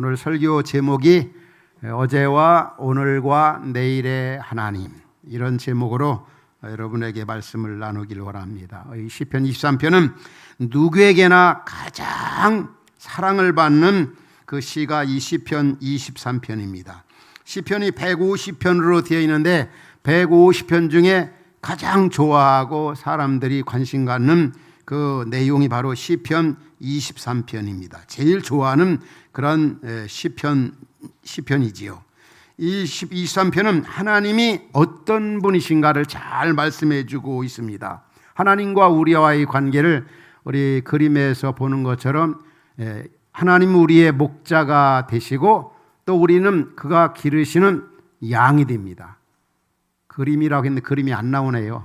오늘 설교 제목이 어제와 오늘과 내일의 하나님, 이런 제목으로 여러분에게 말씀을 나누기를 원합니다. 이 시편 23편은 누구에게나 가장 사랑을 받는 그 시가 이 시편 23편입니다. 시편이 150편으로 되어 있는데 150편 중에 가장 좋아하고 사람들이 관심 갖는 그 내용이 바로 시편 23편입니다. 제일 좋아하는 그런 시편이지요. 이 23편은 하나님이 어떤 분이신가를 잘 말씀해 주고 있습니다. 하나님과 우리와의 관계를 우리 그림에서 보는 것처럼 하나님 우리의 목자가 되시고 또 우리는 그가 기르시는 양이 됩니다. 그림이라고 했는데 그림이 안 나오네요.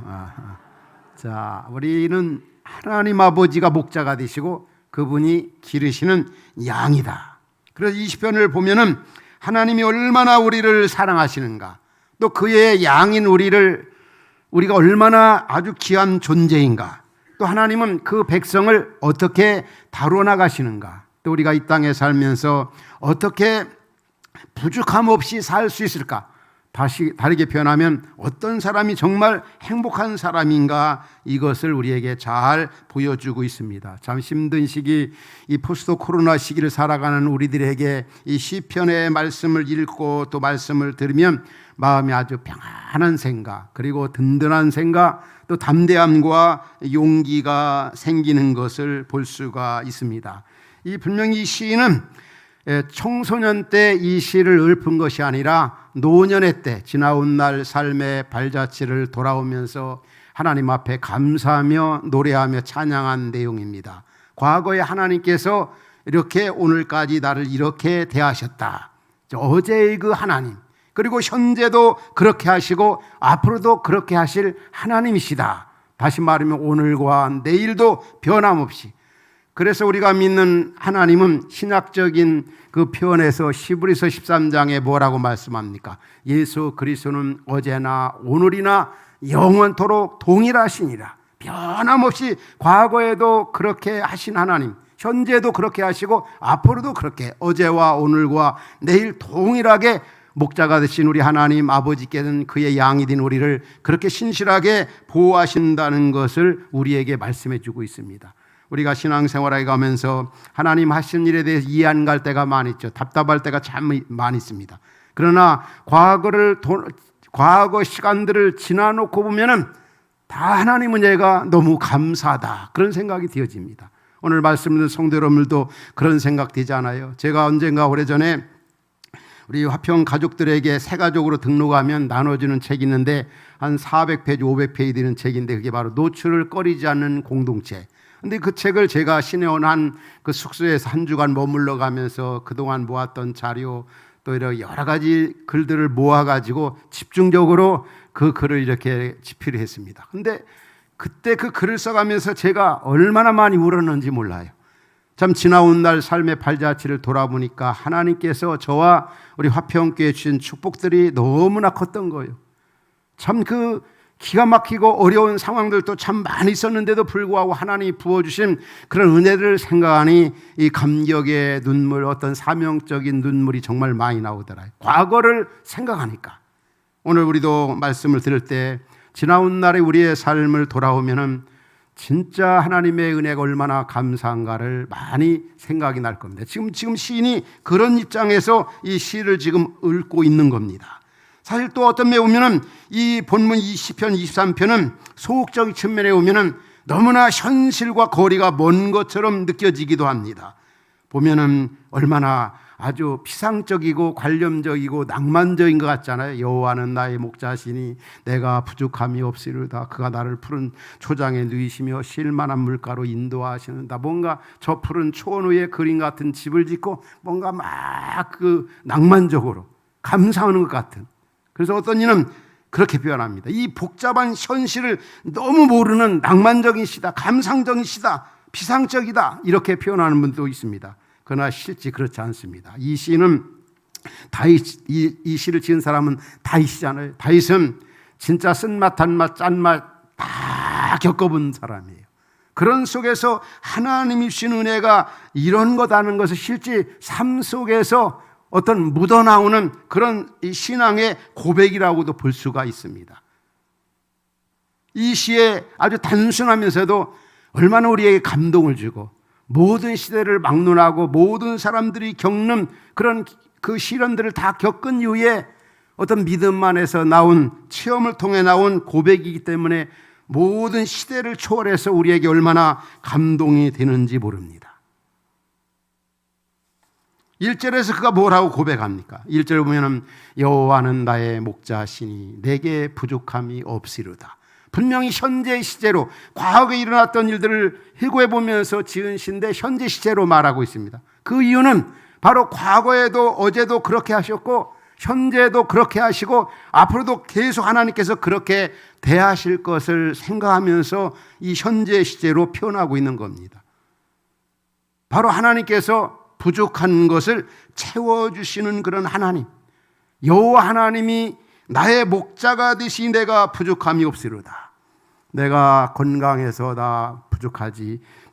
자, 우리는 하나님 아버지가 목자가 되시고 그분이 기르시는 양이다. 그래서 이 시편을 보면은 하나님이 얼마나 우리를 사랑하시는가, 또 그의 양인 우리가 얼마나 아주 귀한 존재인가, 또 하나님은 그 백성을 어떻게 다루어 나가시는가, 또 우리가 이 땅에 살면서 어떻게 부족함 없이 살 수 있을까, 다르게 표현하면 어떤 사람이 정말 행복한 사람인가, 이것을 우리에게 잘 보여주고 있습니다. 참 힘든 시기, 이 포스트 코로나 시기를 살아가는 우리들에게 이 시편의 말씀을 읽고 또 말씀을 들으면 마음이 아주 평안한 생각, 그리고 든든한 생각, 또 담대함과 용기가 생기는 것을 볼 수가 있습니다. 분명히 이 시인은 청소년 때 이 시를 읊은 것이 아니라 노년의 때, 지나온 날 삶의 발자취를 돌아오면서 하나님 앞에 감사하며 노래하며 찬양한 내용입니다. 과거에 하나님께서 이렇게 오늘까지 나를 이렇게 대하셨다, 어제의 그 하나님, 그리고 현재도 그렇게 하시고 앞으로도 그렇게 하실 하나님이시다. 다시 말하면 오늘과 내일도 변함없이. 그래서 우리가 믿는 하나님은 신학적인 그 표현에서 히브리서 13장에 뭐라고 말씀합니까? 예수 그리스도는 어제나 오늘이나 영원토록 동일하시니라. 변함없이 과거에도 그렇게 하신 하나님, 현재도 그렇게 하시고 앞으로도 그렇게 어제와 오늘과 내일 동일하게 목자가 되신 우리 하나님 아버지께는 그의 양이 된 우리를 그렇게 신실하게 보호하신다는 것을 우리에게 말씀해 주고 있습니다. 우리가 신앙생활에 가면서 하나님 하신 일에 대해서 이해 안 갈 때가 많이 있죠. 답답할 때가 참 많이 있습니다. 그러나 과거 시간들을 지나놓고 보면은 다 하나님 은혜가 너무 감사하다, 그런 생각이 되어집니다. 오늘 말씀 듣는 성도 여러분들도 그런 생각 되지 않아요? 제가 언젠가 오래전에 우리 화평 가족들에게 새 가족으로 등록하면 나눠주는 책이 있는데 한 400페이지, 500페이지 되는 책인데 그게 바로 노출을 꺼리지 않는 공동체. 근데 그 책을 제가 신해온 한 그 숙소에서 한 주간 머물러 가면서 그동안 모았던 자료, 또 이런 여러 가지 글들을 모아가지고 집중적으로 그 글을 이렇게 집필을 했습니다. 근데 그때 그 글을 써가면서 제가 얼마나 많이 울었는지 몰라요. 참 지나온 날 삶의 발자취를 돌아보니까 하나님께서 저와 우리 화평교회 주신 축복들이 너무나 컸던 거예요. 참 그 기가 막히고 어려운 상황들도 참 많이 있었는데도 불구하고 하나님이 부어주신 그런 은혜를 생각하니 이 감격의 눈물, 어떤 사명적인 눈물이 정말 많이 나오더라고요. 과거를 생각하니까. 오늘 우리도 말씀을 들을 때 지나온 날에 우리의 삶을 돌아오면은 진짜 하나님의 은혜가 얼마나 감사한가를 많이 생각이 날 겁니다. 지금 시인이 그런 입장에서 이 시를 지금 읽고 있는 겁니다. 사실 또 어떤 면에 보면은 이 본문 이 시편 23편은 소극적인 측면에 보면은 너무나 현실과 거리가 먼 것처럼 느껴지기도 합니다. 보면은 얼마나 아주 피상적이고 관념적이고 낭만적인 것 같잖아요. 여호와는 나의 목자시니 내가 부족함이 없으리로다. 그가 나를 푸른 초장에 누이시며 쉴만한 물가로 인도하시는다. 뭔가 저 푸른 초원 위에 그림 같은 집을 짓고 뭔가 막 그 낭만적으로 감상하는 것 같은. 그래서 어떤 이는 그렇게 표현합니다. 이 복잡한 현실을 너무 모르는 낭만적인 시다, 감상적인 시다, 피상적이다, 이렇게 표현하는 분도 있습니다. 그러나 실제 그렇지 않습니다. 이 시는 이 시를 지은 사람은 다윗이잖아요. 다윗은 진짜 쓴맛, 단맛, 짠맛 다 겪어본 사람이에요. 그런 속에서 하나님이 주신 은혜가 이런 거다는 것을 실제 삶 속에서 어떤 묻어나오는 그런 신앙의 고백이라고도 볼 수가 있습니다. 이 시에 아주 단순하면서도 얼마나 우리에게 감동을 주고 모든 시대를 막론하고 모든 사람들이 겪는 그런 그 시련들을 다 겪은 이후에 어떤 믿음 안에서 나온 체험을 통해 나온 고백이기 때문에 모든 시대를 초월해서 우리에게 얼마나 감동이 되는지 모릅니다. 1절에서 그가 뭐라고 고백합니까? 1절 보면 여호와는 나의 목자시니 내게 부족함이 없으리로다. 분명히 현재 시제로 과거에 일어났던 일들을 회고해 보면서 지은 시인데 현재 시제로 말하고 있습니다. 그 이유는 바로 과거에도 어제도 그렇게 하셨고 현재도 그렇게 하시고 앞으로도 계속 하나님께서 그렇게 대하실 것을 생각하면서 이 현재 시제로 표현하고 있는 겁니다. 바로 하나님께서 부족한 것을 채워주시는 그런 하나님, 여호와 하나님이 나의 목자가 되시 내가 부족함이 없으리로다. 내가 건강해서 나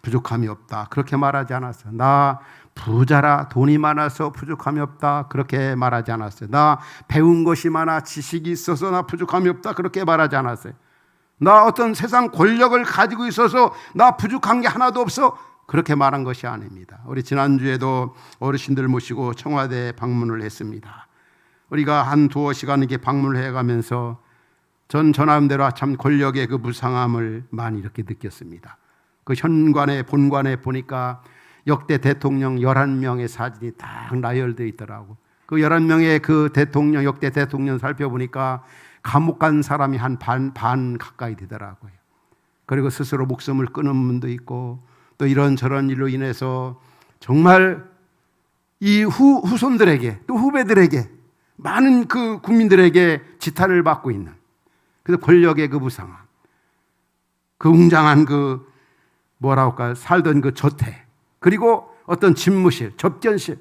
부족함이 없다 그렇게 말하지 않았어요. 나 부자라 돈이 많아서 부족함이 없다 그렇게 말하지 않았어요. 나 배운 것이 많아 지식이 있어서 나 부족함이 없다 그렇게 말하지 않았어요. 나 어떤 세상 권력을 가지고 있어서 나 부족한 게 하나도 없어 그렇게 말한 것이 아닙니다. 우리 지난주에도 어르신들 모시고 청와대 방문을 했습니다. 우리가 한 두어 시간 이렇게 방문을 해가면서 전 전함대로 참 권력의 그 무상함을 많이 이렇게 느꼈습니다. 그 현관에 본관에 보니까 역대 대통령 11명의 사진이 딱 나열되어 있더라고. 그 11명의 그 대통령, 역대 대통령 살펴보니까 감옥 간 사람이 한 반 가까이 되더라고요. 그리고 스스로 목숨을 끊은 분도 있고 또 이런저런 일로 인해서 정말 이 후손들에게 또 후배들에게 많은 그 국민들에게 지탄을 받고 있는 그래서 권력의 그 무상함, 그 웅장한 그 뭐라고 할까요? 살던 그 저택, 그리고 어떤 집무실, 접견실.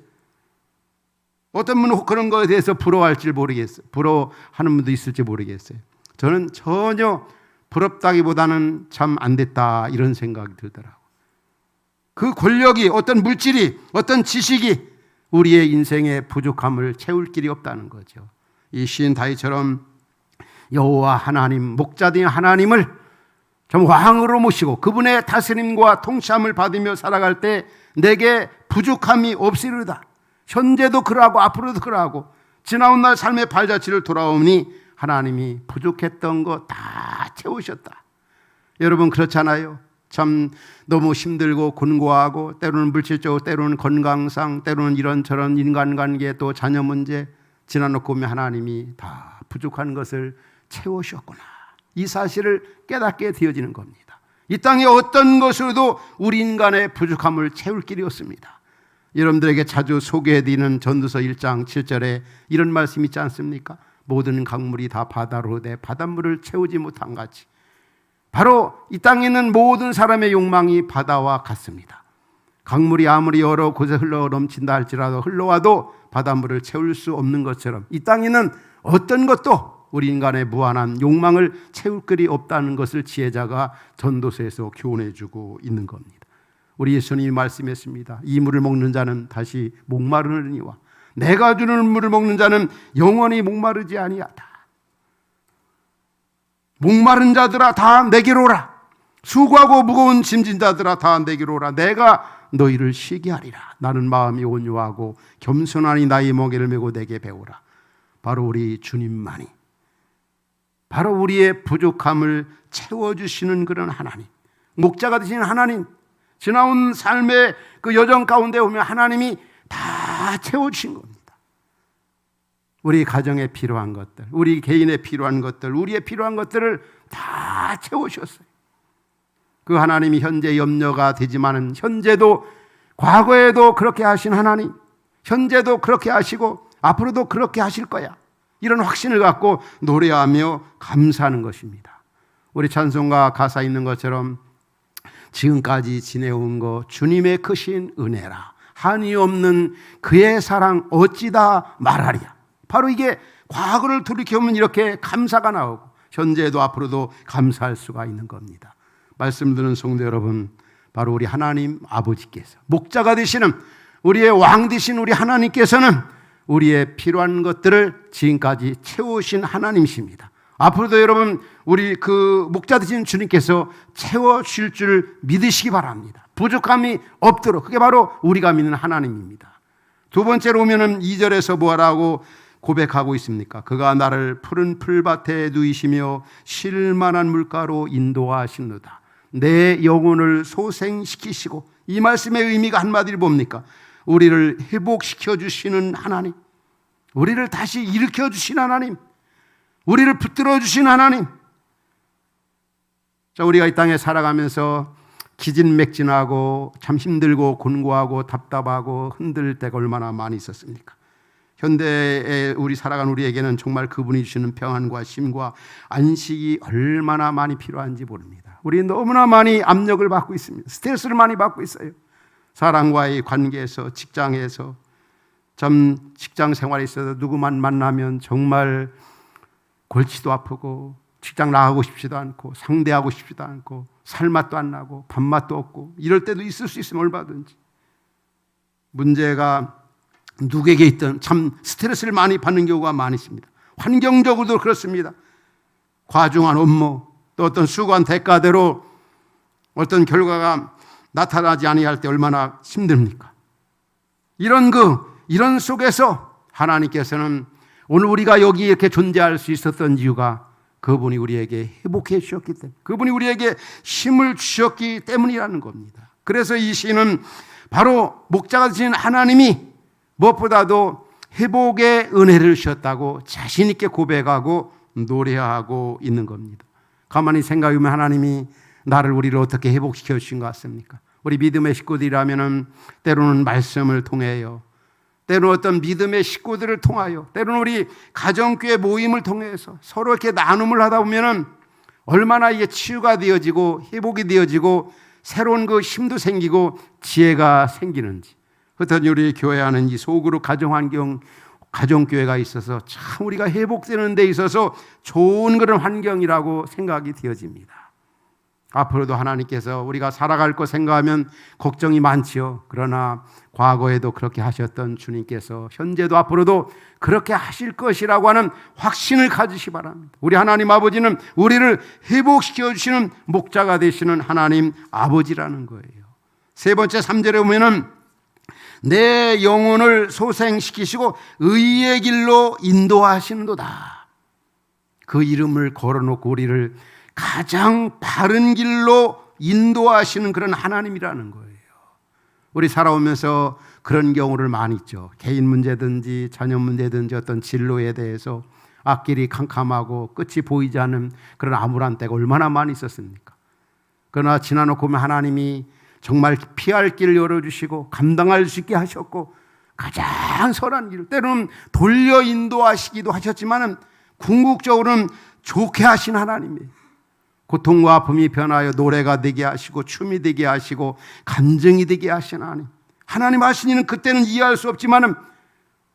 어떤 분은 그런 거에 대해서 부러워할지 모르겠어요. 부러워하는 분도 있을지 모르겠어요. 저는 전혀 부럽다기보다는 참 안 됐다 이런 생각이 들더라고요. 그 권력이, 어떤 물질이, 어떤 지식이 우리의 인생의 부족함을 채울 길이 없다는 거죠. 이 시인 다윗처럼 여호와 하나님, 목자된 하나님을 좀 왕으로 모시고 그분의 다스림과 통치함을 받으며 살아갈 때 내게 부족함이 없으리로다. 현재도 그러하고 앞으로도 그러하고 지나온 날 삶의 발자취를 돌아오니 하나님이 부족했던 거 다 채우셨다. 여러분 그렇잖아요. 참 너무 힘들고 곤고하고 때로는 물질적으로 때로는 건강상 때로는 이런저런 인간관계 또 자녀 문제 지나놓고 보면 하나님이 다 부족한 것을 채우셨구나. 이 사실을 깨닫게 되어지는 겁니다. 이 땅의 어떤 것으로도 우리 인간의 부족함을 채울 길이 없습니다. 여러분들에게 자주 소개해드리는 전도서 1장 7절에 이런 말씀이 있지 않습니까? 모든 강물이 다 바다로 흐르되 바닷물을 채우지 못한 같이 바로 이 땅에 있는 모든 사람의 욕망이 바다와 같습니다. 강물이 아무리 여러 곳에 흘러 넘친다 할지라도 흘러와도 바닷물을 채울 수 없는 것처럼 이 땅에는 어떤 것도 우리 인간의 무한한 욕망을 채울 길이 없다는 것을 지혜자가 전도서에서 교훈해주고 있는 겁니다. 우리 예수님이 말씀했습니다. 이 물을 먹는 자는 다시 목마르느니와 내가 주는 물을 먹는 자는 영원히 목마르지 아니하다. 목마른 자들아 다 내게로 오라. 수고하고 무거운 짐진 자들아 다 내게로 오라. 내가 너희를 쉬게 하리라. 나는 마음이 온유하고 겸손하니 나의 멍에를 메고 내게 배우라. 바로 우리 주님만이 바로 우리의 부족함을 채워주시는 그런 하나님, 목자가 되시는 하나님, 지나온 삶의 그 여정 가운데 보면 하나님이 다 채워주신 겁니다. 우리 가정에 필요한 것들, 우리 개인에 필요한 것들, 우리의 필요한 것들을 다 채우셨어요. 그 하나님이 현재 염려가 되지만은 현재도 과거에도 그렇게 하신 하나님, 현재도 그렇게 하시고 앞으로도 그렇게 하실 거야. 이런 확신을 갖고 노래하며 감사하는 것입니다. 우리 찬송가 가사 있는 것처럼 지금까지 지내온 거 주님의 크신 은혜라 한이 없는 그의 사랑 어찌다 말하랴. 바로 이게 과거를 돌이켜보면 이렇게 감사가 나오고 현재도 앞으로도 감사할 수가 있는 겁니다. 말씀 듣는 성도 여러분, 바로 우리 하나님 아버지께서, 목자가 되시는 우리의 왕 되신 우리 하나님께서는 우리의 필요한 것들을 지금까지 채우신 하나님이십니다. 앞으로도 여러분, 우리 그 목자 되신 주님께서 채워주실 줄 믿으시기 바랍니다. 부족함이 없도록. 그게 바로 우리가 믿는 하나님입니다. 두 번째로 오면은 2절에서 뭐라고 고백하고 있습니까? 그가 나를 푸른 풀밭에 누이시며 쉴만한 물가로 인도하시느다. 내 영혼을 소생시키시고, 이 말씀의 의미가 한마디로 뭡니까? 우리를 회복시켜 주시는 하나님, 우리를 다시 일으켜 주신 하나님, 우리를 붙들어 주신 하나님. 자, 우리가 이 땅에 살아가면서 기진맥진하고 참 힘들고 곤고하고 답답하고 흔들 때가 얼마나 많이 있었습니까? 현대에 우리 살아간 우리에게는 정말 그분이 주시는 평안과 쉼과 안식이 얼마나 많이 필요한지 모릅니다. 우리 너무나 많이 압력을 받고 있습니다. 스트레스를 많이 받고 있어요. 사람과의 관계에서, 직장에서, 참 직장 생활에 있어서 누구만 만나면 정말 골치도 아프고 직장 나가고 싶지도 않고 상대하고 싶지도 않고 살맛도 안 나고 밥맛도 없고 이럴 때도 있을 수 있으면 얼마든지. 문제가 누구에게 있든 참 스트레스를 많이 받는 경우가 많이 있습니다. 환경적으로도 그렇습니다. 과중한 업무, 또 어떤 수고한 대가대로 어떤 결과가 나타나지 아니할 때 얼마나 힘듭니까? 이런 속에서 하나님께서는 오늘 우리가 여기 이렇게 존재할 수 있었던 이유가 그분이 우리에게 회복해 주셨기 때문에, 그분이 우리에게 힘을 주셨기 때문이라는 겁니다. 그래서 이 시는 바로 목자가 되신 하나님이 무엇보다도 회복의 은혜를 주셨다고 자신 있게 고백하고 노래하고 있는 겁니다. 가만히 생각해보면 하나님이 우리를 어떻게 회복시켜 주신 것 같습니까? 우리 믿음의 식구들이라면 때로는 말씀을 통해요, 때로는 어떤 믿음의 식구들을 통하여, 때로는 우리 가정교회 모임을 통해서 서로 이렇게 나눔을 하다 보면 얼마나 이게 치유가 되어지고 회복이 되어지고 새로운 그 힘도 생기고 지혜가 생기는지. 어떤 우리 교회하는 이 소그룹 가정환경, 가정교회가 있어서 참 우리가 회복되는 데 있어서 좋은 그런 환경이라고 생각이 되어집니다. 앞으로도 하나님께서 우리가 살아갈 것 생각하면 걱정이 많지요. 그러나 과거에도 그렇게 하셨던 주님께서 현재도 앞으로도 그렇게 하실 것이라고 하는 확신을 가지시기 바랍니다. 우리 하나님 아버지는 우리를 회복시켜 주시는 목자가 되시는 하나님 아버지라는 거예요. 세 번째 3절에 보면은 내 영혼을 소생시키시고 의의 길로 인도하시는도다. 그 이름을 걸어놓고 우리를 가장 바른 길로 인도하시는 그런 하나님이라는 거예요. 우리 살아오면서 그런 경우를 많이 있죠. 개인 문제든지 자녀 문제든지 어떤 진로에 대해서 앞길이 캄캄하고 끝이 보이지 않는 그런 암울한 때가 얼마나 많이 있었습니까? 그러나 지나놓고 보면 하나님이 정말 피할 길을 열어주시고 감당할 수 있게 하셨고 가장 선한 길, 때로는 돌려 인도하시기도 하셨지만 궁극적으로는 좋게 하신 하나님이에요. 고통과 아픔이 변하여 노래가 되게 하시고 춤이 되게 하시고 감정이 되게 하신 하나님 하신 일은 그때는 이해할 수 없지만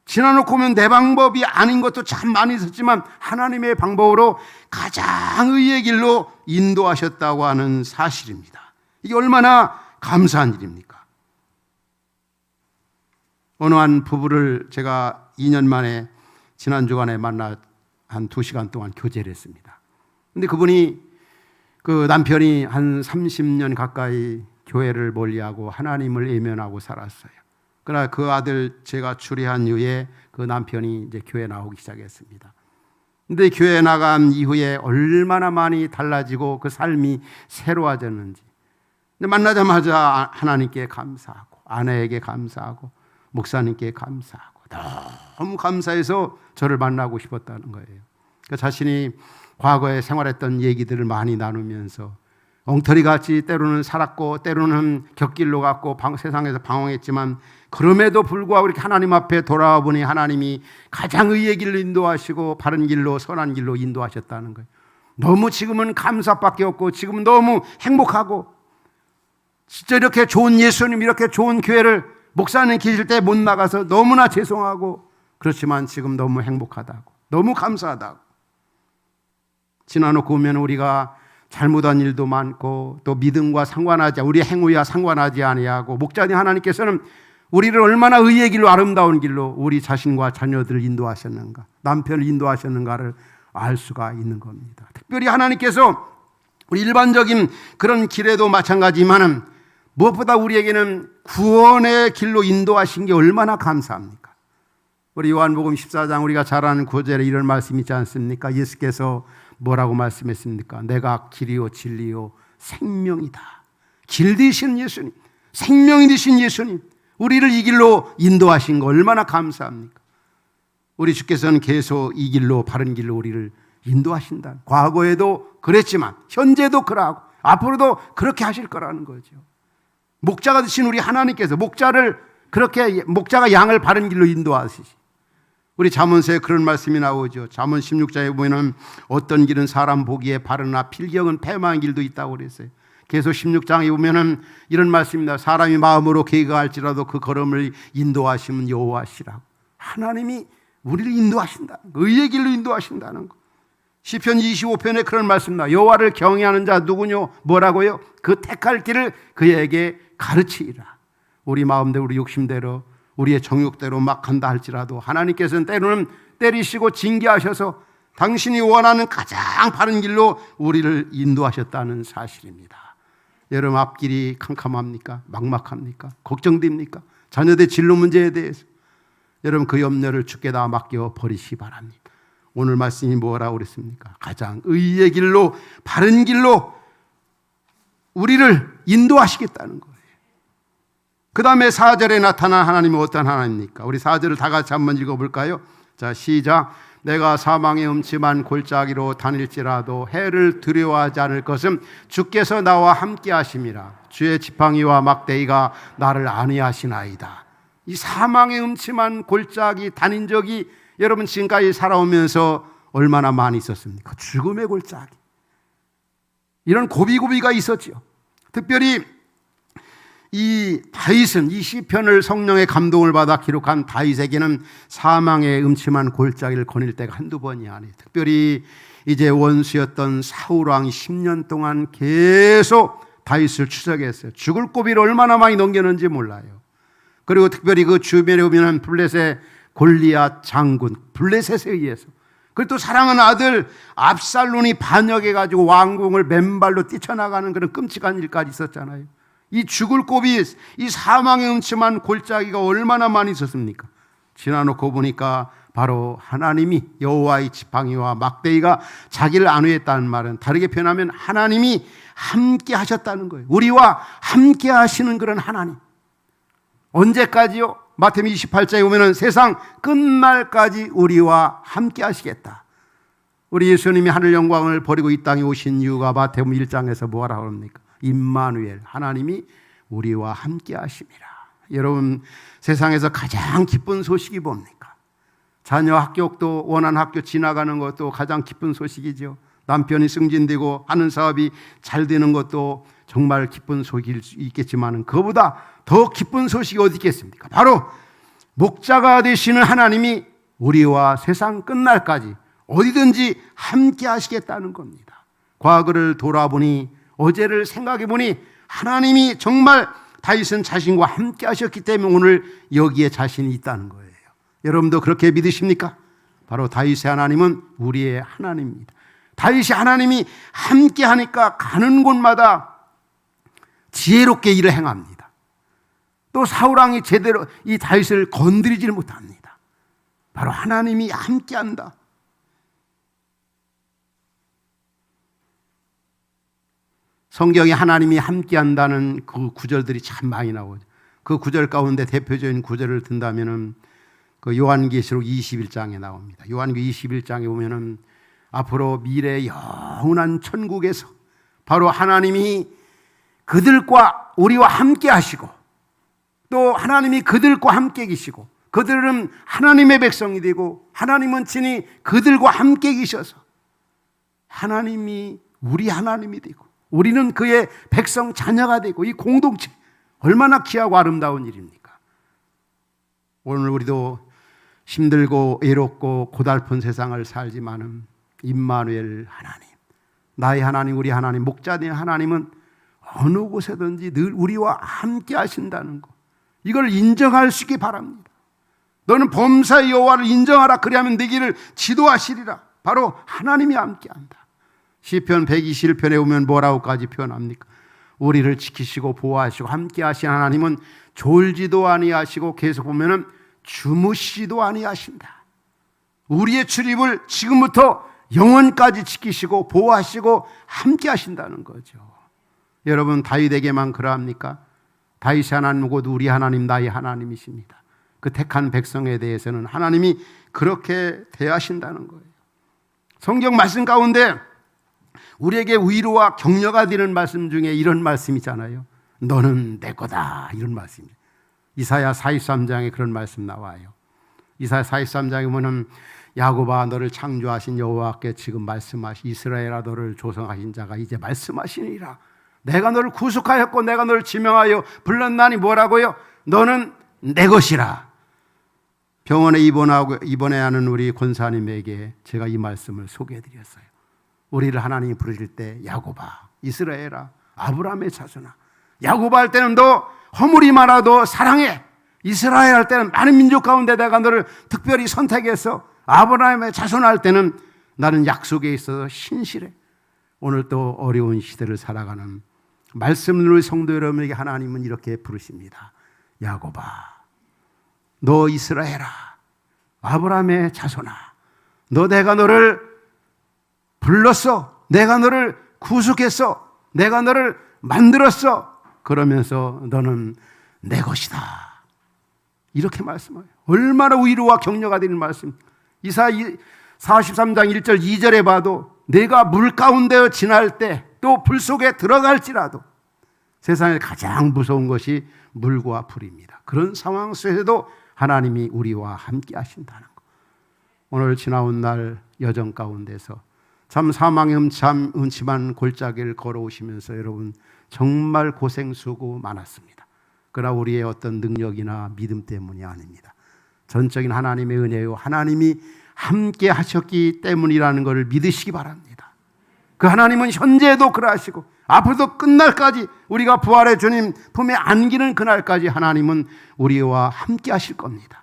지나놓고 보면 내 방법이 아닌 것도 참 많이 있었지만 하나님의 방법으로 가장 의의 길로 인도하셨다고 하는 사실입니다. 이게 얼마나 감사한 일입니까? 어느 한 부부를 제가 2년 만에 지난 주간에 만나 한 2시간 동안 교제를 했습니다. 근데 그분이 그 남편이 한 30년 가까이 교회를 멀리하고 하나님을 외면하고 살았어요. 그러나 그 아들 제가 추리한 이후에 그 남편이 이제 교회 나오기 시작했습니다. 근데 교회 나간 이후에 얼마나 많이 달라지고 그 삶이 새로워졌는지. 근데 만나자마자 하나님께 감사하고 아내에게 감사하고 목사님께 감사하고 너무 감사해서 저를 만나고 싶었다는 거예요. 그 자신이 과거에 생활했던 얘기들을 많이 나누면서 엉터리같이 때로는 살았고 때로는 곁길로 갔고 세상에서 방황했지만 그럼에도 불구하고 이렇게 하나님 앞에 돌아와 보니 하나님이 가장 의의 길로 인도하시고 바른 길로 선한 길로 인도하셨다는 거예요. 너무 지금은 감사밖에 없고 지금은 너무 행복하고 진짜 이렇게 좋은 예수님 이렇게 좋은 교회를 목사님 계실 때 못 나가서 너무나 죄송하고 그렇지만 지금 너무 행복하다고 너무 감사하다고. 지나놓고 보면 우리가 잘못한 일도 많고 또 믿음과 상관하지 우리 행위와 상관하지 아니하고 목자님 하나님께서는 우리를 얼마나 의의 길로 아름다운 길로 우리 자신과 자녀들을 인도하셨는가, 남편을 인도하셨는가를 알 수가 있는 겁니다. 특별히 하나님께서 우리 일반적인 그런 길에도 마찬가지지만은 무엇보다 우리에게는 구원의 길로 인도하신 게 얼마나 감사합니까? 우리 요한복음 14장 우리가 잘 아는 구절에 이런 말씀이 있지 않습니까? 예수께서 뭐라고 말씀했습니까? 내가 길이요 진리요 생명이다. 길 되신 예수님, 생명이 되신 예수님, 우리를 이 길로 인도하신 거 얼마나 감사합니까? 우리 주께서는 계속 이 길로, 바른 길로 우리를 인도하신다. 과거에도 그랬지만 현재도 그러하고 앞으로도 그렇게 하실 거라는 거죠. 목자가 되신 우리 하나님께서 목자가 양을 바른 길로 인도하시지. 우리 잠언서에 그런 말씀이 나오죠. 잠언 16장에 보면 어떤 길은 사람 보기에 바르나 필경은 패망한 길도 있다고 그랬어요. 계속 16장에 보면은 이런 말씀입니다. 사람이 마음으로 계획할지라도 그 걸음을 인도하시면 여호와시라고. 하나님이 우리를 인도하신다. 의의 길로 인도하신다는 거. 시편 25편에 그런 말씀 나. 여호와를 경외하는 자 누구뇨? 뭐라고요? 그 택할 길을 그에게 가르치리라. 우리 마음대로 우리 욕심대로 우리의 정욕대로 막 한다 할지라도 하나님께서는 때로는 때리시고 징계하셔서 당신이 원하는 가장 바른 길로 우리를 인도하셨다는 사실입니다. 여러분 앞길이 캄캄합니까? 막막합니까? 걱정됩니까? 자녀들 진로 문제에 대해서 여러분 그 염려를 주께 다 맡겨 버리시기 바랍니다. 오늘 말씀이 뭐라고 그랬습니까? 가장 의의 길로 바른 길로 우리를 인도하시겠다는 거예요. 그 다음에 4절에 나타난 하나님은 어떤 하나님입니까? 우리 4절을 다 같이 한번 읽어볼까요? 자, 시작. 내가 사망의 음침한 골짜기로 다닐지라도 해를 두려워하지 않을 것은 주께서 나와 함께 하심이라. 주의 지팡이와 막대기가 나를 안위하시나이다. 이 사망의 음침한 골짜기 다닌 적이 여러분 지금까지 살아오면서 얼마나 많이 있었습니까? 죽음의 골짜기. 이런 고비고비가 있었죠. 특별히 이 다윗은 이 시편을 성령의 감동을 받아 기록한 다윗에게는 사망의 음침한 골짜기를 거닐 때가 한두 번이 아니에요. 특별히 이제 원수였던 사울왕이 10년 동안 계속 다윗을 추적했어요. 죽을 고비를 얼마나 많이 넘겼는지 몰라요. 그리고 특별히 그 주변에 보면 블레셋 골리앗 장군 블레셋에 의해서, 그리고 또 사랑하는 아들 압살론이 반역해가지고 왕궁을 맨발로 뛰쳐나가는 그런 끔찍한 일까지 있었잖아요. 이 죽을 고비, 이 사망의 음침한 골짜기가 얼마나 많이 있었습니까? 지나놓고 보니까 바로 하나님이 여호와의 지팡이와 막대기가 자기를 안위했다는 말은 다르게 표현하면 하나님이 함께 하셨다는 거예요. 우리와 함께 하시는 그런 하나님. 언제까지요? 마태복음 28장에 보면 세상 끝날까지 우리와 함께 하시겠다. 우리 예수님이 하늘 영광을 버리고 이 땅에 오신 이유가 마태복음 1장에서 뭐라고 합니까? 임마누엘, 하나님이 우리와 함께 하심이라. 여러분 세상에서 가장 기쁜 소식이 뭡니까? 자녀 학교도 원하는 학교 지나가는 것도 가장 기쁜 소식이죠. 남편이 승진되고 하는 사업이 잘 되는 것도 정말 기쁜 소식일 수 있겠지만 그거보다 더 기쁜 소식이 어디 있겠습니까? 바로 목자가 되시는 하나님이 우리와 세상 끝날까지 어디든지 함께 하시겠다는 겁니다. 과거를 돌아보니, 어제를 생각해 보니 하나님이 정말 다윗은 자신과 함께 하셨기 때문에 오늘 여기에 자신이 있다는 거예요. 여러분도 그렇게 믿으십니까? 바로 다윗의 하나님은 우리의 하나님입니다. 다윗이 하나님이 함께 하니까 가는 곳마다 지혜롭게 일을 행합니다. 또 사울왕이 제대로 이 다윗을 건드리질 못합니다. 바로 하나님이 함께 한다. 성경에 하나님이 함께 한다는 그 구절들이 참 많이 나오죠. 그 구절 가운데 대표적인 구절을 든다면은 그 요한계시록 21장에 나옵니다. 요한계시록 21장에 보면은 앞으로 미래 영원한 천국에서 바로 하나님이 그들과 우리와 함께 하시고 또 하나님이 그들과 함께 계시고 그들은 하나님의 백성이 되고 하나님은 친히 그들과 함께 계셔서 하나님이 우리 하나님이 되고 우리는 그의 백성 자녀가 되고 이 공동체 얼마나 귀하고 아름다운 일입니까? 오늘 우리도 힘들고 애롭고 고달픈 세상을 살지만은 임마누엘 하나님, 나의 하나님, 우리 하나님, 목자된 하나님은 어느 곳에든지 늘 우리와 함께 하신다는 것, 이걸 인정할 수 있기 바랍니다. 너는 범사의 여호와를 인정하라. 그리하면 네 길을 지도하시리라. 바로 하나님이 함께한다. 시편 121편에 오면 뭐라고까지 표현합니까? 우리를 지키시고 보호하시고 함께하신 하나님은 졸지도 아니하시고, 계속 보면은 주무시지도 아니하신다. 우리의 출입을 지금부터 영원까지 지키시고 보호하시고 함께하신다는 거죠. 여러분, 다윗에게만 그러합니까? 다윗의 하나님 곧 우리 하나님, 나의 하나님이십니다. 그 택한 백성에 대해서는 하나님이 그렇게 대하신다는 거예요. 성경 말씀 가운데 우리에게 위로와 격려가 되는 말씀 중에 이런 말씀이잖아요. 너는 내 거다, 이런 말씀이에요. 이사야 43장에 그런 말씀 나와요. 이사야 43장에 보면 야곱아, 너를 창조하신 여호와께 지금 말씀하신, 이스라엘아, 너를 조성하신 자가 이제 말씀하시니라. 내가 너를 구속하였고 내가 너를 지명하여 불렀나니 뭐라고요? 너는 내 것이라. 병원에 입원해야 하는 우리 권사님에게 제가 이 말씀을 소개해드렸어요. 우리를 하나님이 부르실 때 야곱아, 이스라엘아, 아브라함의 자손아. 야곱아 할 때는 너 허물이 많아도 사랑해. 이스라엘 할 때는 많은 민족 가운데 내가 너를 특별히 선택해서, 아브라함의 자손 할 때는 나는 약속에 있어서 신실해. 오늘 또 어려운 시대를 살아가는 말씀을 성도 여러분에게 하나님은 이렇게 부르십니다. 야곱아, 너 이스라엘아, 아브라함의 자손아, 너 내가 너를 불렀어. 내가 너를 구속했어. 내가 너를 만들었어. 그러면서 너는 내 것이다. 이렇게 말씀해요. 얼마나 위로와 격려가 되는 말씀. 이사야 43장 1절 2절에 봐도 내가 물 가운데 지날 때 또 불 속에 들어갈지라도, 세상에 가장 무서운 것이 물과 불입니다. 그런 상황 속에서도 하나님이 우리와 함께 하신다는 것. 오늘 지나온 날 여정 가운데서 참 사망의 음침한 골짜기를 걸어오시면서 여러분 정말 고생 수고 많았습니다. 그러나 우리의 어떤 능력이나 믿음 때문이 아닙니다. 전적인 하나님의 은혜요, 하나님이 함께 하셨기 때문이라는 것을 믿으시기 바랍니다. 그 하나님은 현재도 그러하시고 앞으로도 끝날까지, 우리가 부활의 주님 품에 안기는 그날까지 하나님은 우리와 함께 하실 겁니다.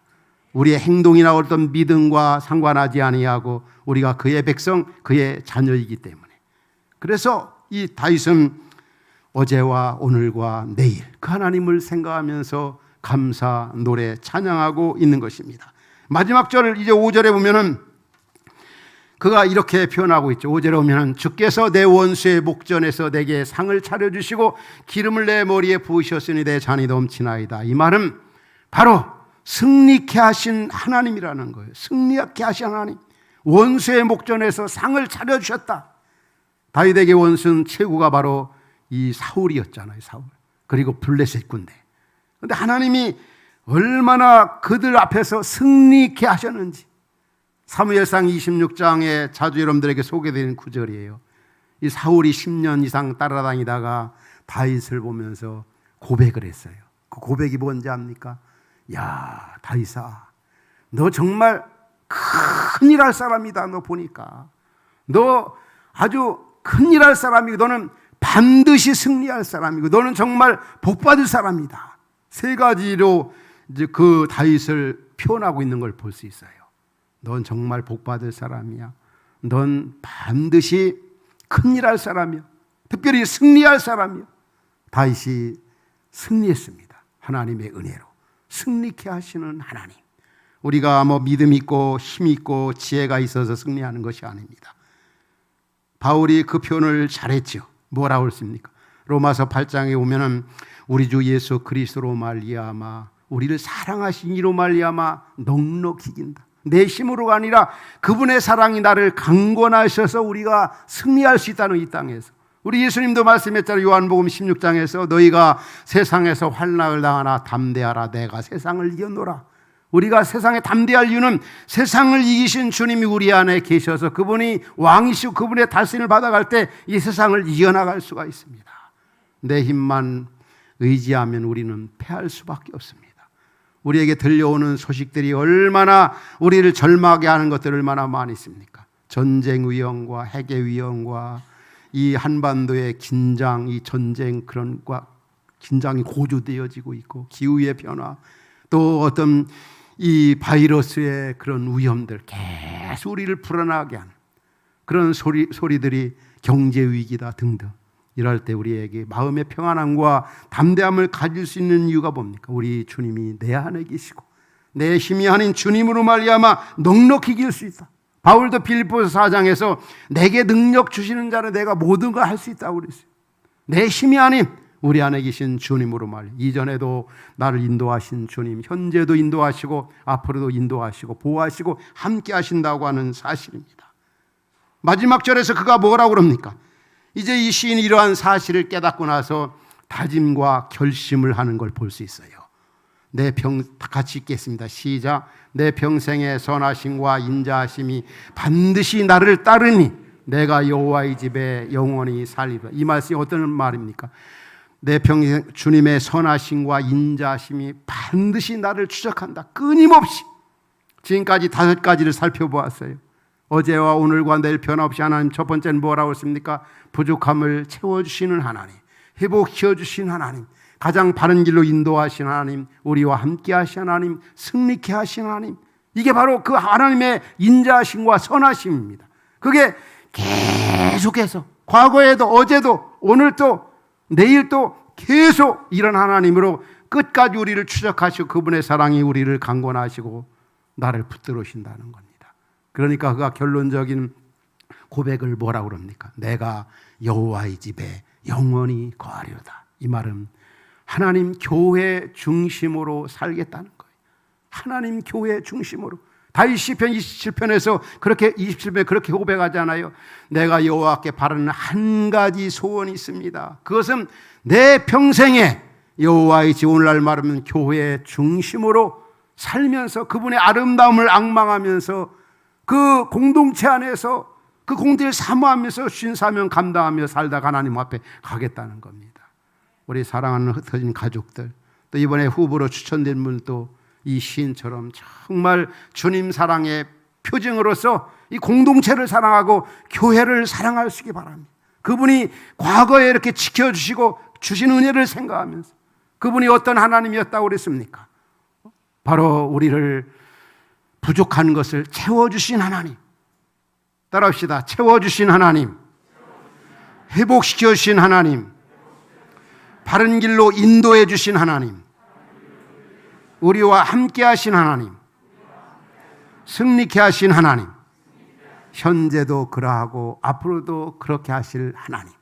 우리의 행동이나 어떤 믿음과 상관하지 아니하고 우리가 그의 백성, 그의 자녀이기 때문에. 그래서 이 다윗은 어제와 오늘과 내일 그 하나님을 생각하면서 감사, 노래, 찬양하고 있는 것입니다. 마지막 절 이제 5절에 보면은 그가 이렇게 표현하고 있죠. 5절에 보면은 주께서 내 원수의 목전에서 내게 상을 차려주시고 기름을 내 머리에 부으셨으니 내 잔이 넘치나이다. 이 말은 바로 승리케 하신 하나님이라는 거예요. 승리케 하신 하나님. 원수의 목전에서 상을 차려주셨다. 다윗에게 원수는 최고가 바로 이 사울이었잖아요. 사울. 그리고 블레셋 군대. 그런데 하나님이 얼마나 그들 앞에서 승리케 하셨는지 사무엘상 26장에 자주 여러분들에게 소개되는 구절이에요. 이 사울이 10년 이상 따라다니다가 다윗을 보면서 고백을 했어요. 그 고백이 뭔지 압니까? 야, 다윗아, 너 정말 큰일 할 사람이다. 너 보니까 너 아주 큰일 할 사람이고 너는 반드시 승리할 사람이고 너는 정말 복받을 사람이다. 세 가지로 이제 그 다윗을 표현하고 있는 걸 볼 수 있어요. 넌 정말 복받을 사람이야. 넌 반드시 큰일 할 사람이야. 특별히 승리할 사람이야. 다윗이 승리했습니다. 하나님의 은혜로 승리케 하시는 하나님. 우리가 뭐 믿음 있고 힘 있고 지혜가 있어서 승리하는 것이 아닙니다. 바울이 그 표현을 잘했죠. 뭐라고 했습니까? 로마서 8장에 오면은 우리 주 예수 그리스도로 말미암아 우리를 사랑하신 이로 말미암아 넉넉히 이긴다. 내 힘으로가 아니라 그분의 사랑이 나를 강권하셔서 우리가 승리할 수 있다는 이 땅에서. 우리 예수님도 말씀했잖아요. 요한복음 16장에서 너희가 세상에서 환난을 당하나 담대하라. 내가 세상을 이겼노라. 우리가 세상에 담대할 이유는 세상을 이기신 주님이 우리 안에 계셔서 그분이 왕이시고 그분의 달신을 받아갈 때 이 세상을 이겨나갈 수가 있습니다. 내 힘만 의지하면 우리는 패할 수밖에 없습니다. 우리에게 들려오는 소식들이 얼마나 우리를 절망하게 하는 것들이 얼마나 많이 있습니까? 전쟁 위험과 핵의 위험과 이 한반도의 긴장, 이 전쟁 그런 긴장이 고조되어지고 있고 기후의 변화, 또 어떤 이 바이러스의 그런 위험들 계속 우리를 불안하게 하는 그런 소리들이 경제 위기다 등등. 이럴 때 우리에게 마음의 평안함과 담대함을 가질 수 있는 이유가 뭡니까? 우리 주님이 내 안에 계시고 내 힘이 아닌 주님으로 말미암아 넉넉히 이길 수 있다. 바울도 빌립보서 4장에서 내게 능력 주시는 자는 내가 모든 걸 할 수 있다고 그랬어요. 내 힘이 아닌 우리 안에 계신 주님으로 말이에요. 이전에도 나를 인도하신 주님, 현재도 인도하시고 앞으로도 인도하시고 보호하시고 함께 하신다고 하는 사실입니다. 마지막 절에서 그가 뭐라고 그럽니까? 이제 이 시인이 이러한 사실을 깨닫고 나서 다짐과 결심을 하는 걸 볼 수 있어요. 같이 읽겠습니다. 시작. 내 평생의 선하심과 인자하심이 반드시 나를 따르니 내가 여호와의 집에 영원히 살리라. 이 말씀이 어떤 말입니까? 내 평생 주님의 선하심과 인자하심이 반드시 나를 추적한다. 끊임없이. 지금까지 5가지를 살펴보았어요. 어제와 오늘과 내일 변함없이 하나님, 첫 번째는 뭐라고 했습니까? 부족함을 채워주시는 하나님, 회복시켜주신 하나님, 가장 바른 길로 인도하신 하나님, 우리와 함께 하신 하나님, 승리케 하신 하나님. 이게 바로 그 하나님의 인자하심과 선하심입니다. 그게 계속해서 과거에도 어제도 오늘도 내일도 계속 이런 하나님으로 끝까지 우리를 추적하시고 그분의 사랑이 우리를 강권하시고 나를 붙들으신다는 겁니다. 그러니까 그가 결론적인 고백을 뭐라고 그럽니까? 내가 여호와의 집에 영원히 거하리로다. 이 말은 하나님 교회 중심으로 살겠다는 거예요. 하나님 교회 중심으로. 다윗 시편 27편에서 그렇게 27편에 그렇게 고백하잖아요. 내가 여호와께 바라는 한 가지 소원이 있습니다. 그것은 내 평생에 여호와의 집, 오늘날 말하면 교회 중심으로 살면서 그분의 아름다움을 앙망하면서 그 공동체 안에서 그 공동체를 사모하면서 주신 사명 감당하며 살다가 하나님 앞에 가겠다는 겁니다. 우리 사랑하는 흩어진 가족들, 또 이번에 후보로 추천된 분도 이 시인처럼 정말 주님 사랑의 표징으로서 이 공동체를 사랑하고 교회를 사랑하시기 바랍니다. 그분이 과거에 이렇게 지켜주시고 주신 은혜를 생각하면서 그분이 어떤 하나님이었다고 그랬습니까? 바로 우리를 부족한 것을 채워주신 하나님. 따라합시다. 채워주신 하나님, 회복시켜주신 하나님, 바른 길로 인도해 주신 하나님, 우리와 함께 하신 하나님, 승리케 하신 하나님, 현재도 그러하고 앞으로도 그렇게 하실 하나님.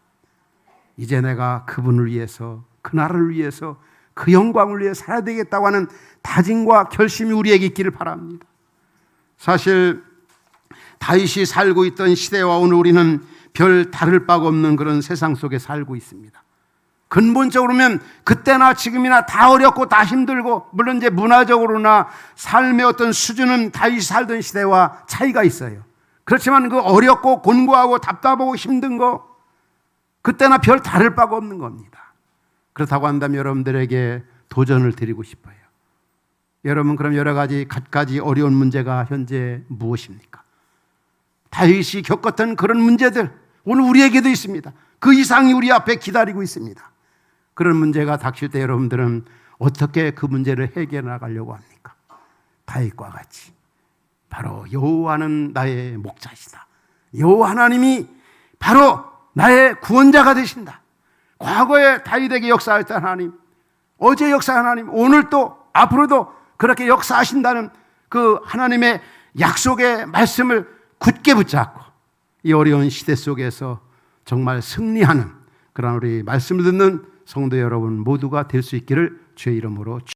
이제 내가 그분을 위해서, 그날을 위해서, 그 영광을 위해 살아야 되겠다고 하는 다짐과 결심이 우리에게 있기를 바랍니다. 사실 다윗이 살고 있던 시대와 오늘 우리는 별 다를 바가 없는 그런 세상 속에 살고 있습니다. 근본적으로 보면 그때나 지금이나 다 어렵고 다 힘들고, 물론 이제 문화적으로나 삶의 어떤 수준은 다윗이 살던 시대와 차이가 있어요. 그렇지만 그 어렵고 곤고하고 답답하고 힘든 거 그때나 별 다를 바가 없는 겁니다. 그렇다고 한다면 여러분들에게 도전을 드리고 싶어요. 여러분, 그럼 여러 가지 갖가지 어려운 문제가 현재 무엇입니까? 다윗이 겪었던 그런 문제들 오늘 우리에게도 있습니다. 그 이상이 우리 앞에 기다리고 있습니다. 그런 문제가 닥칠 때 여러분들은 어떻게 그 문제를 해결해 나가려고 합니까? 다윗과 같이 바로 여호와는 나의 목자시다. 여호와 하나님이 바로 나의 구원자가 되신다. 과거에 다윗에게 역사했던 하나님, 어제 역사한 하나님, 오늘도 앞으로도 그렇게 역사하신다는 그 하나님의 약속의 말씀을 굳게 붙잡고 이 어려운 시대 속에서 정말 승리하는 그런 우리 말씀을 듣는 성도 여러분 모두가 될 수 있기를 주의 이름으로